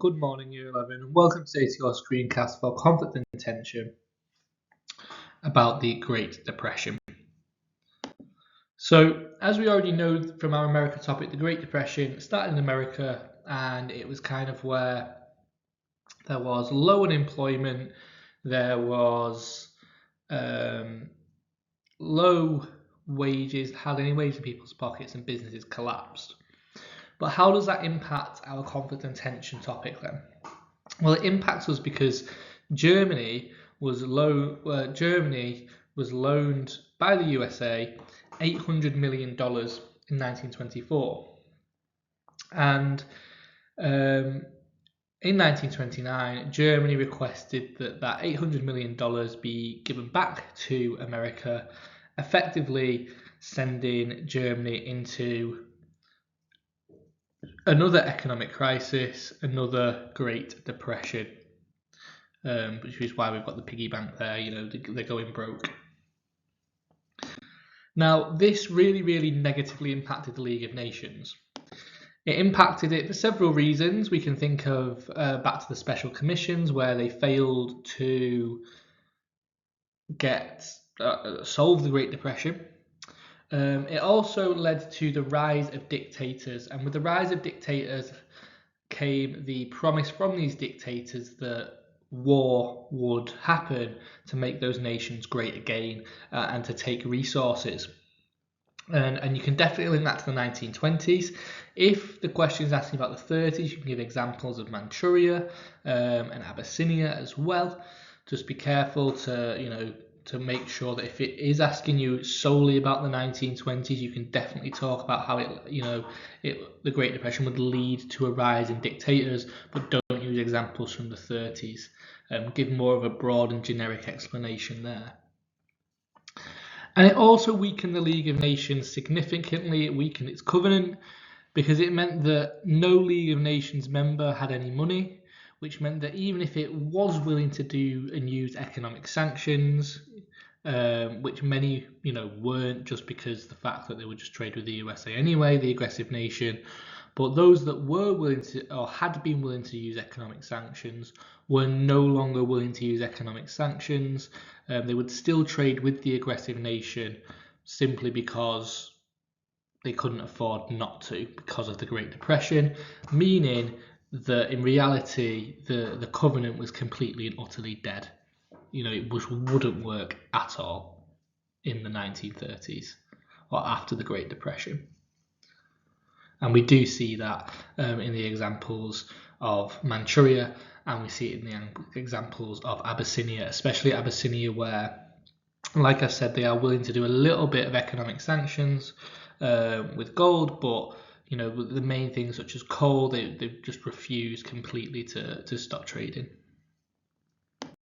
Good morning, Year 11, and welcome today to your screencast for Conflict and Tension about the Great Depression. So, as we already know from our America topic, the Great Depression started in America, and it was kind of where there was low unemployment, there was low wages, hardly any wage in people's pockets, and businesses collapsed. But how does that impact our conflict and tension topic then? Well, it impacts us because Germany was loaned by the USA $800 million in 1924, and in 1929, Germany requested that $800 million be given back to America, effectively sending Germany into another economic crisis, another Great Depression, which is why we've got the piggy bank there. They're going broke. Now, this really negatively impacted the League of Nations. It impacted it for several reasons. We can think of back to the special commissions, where they failed to solve the Great Depression. It also led to the rise of dictators, and with the rise of dictators came the promise from these dictators that war would happen to make those nations great again, and to take resources. And you can definitely link that to the 1920s. If the question is asking about the 30s, you can give examples of Manchuria and Abyssinia as well. Just be careful to make sure that if it is asking you solely about the 1920s, you can definitely talk about how the Great Depression would lead to a rise in dictators, but don't use examples from the 30s. Give more of a broad and generic explanation there. And it also weakened the League of Nations significantly. It weakened its covenant because it meant that no League of Nations member had any money, which meant that even if it was willing to do and use economic sanctions, which many weren't, just because the fact that they would just trade with the USA anyway, the aggressive nation, but those that were willing to or had been willing to use economic sanctions were no longer willing to use economic sanctions. They would still trade with the aggressive nation simply because they couldn't afford not to because of the Great Depression, meaning that in reality the covenant was completely and utterly dead. It wouldn't work at all in the 1930s or after the Great Depression. And we do see that in the examples of Manchuria, and we see it in the examples of Abyssinia, especially Abyssinia, where, like I said, they are willing to do a little bit of economic sanctions with gold, but the main things such as coal, they just refuse completely to stop trading.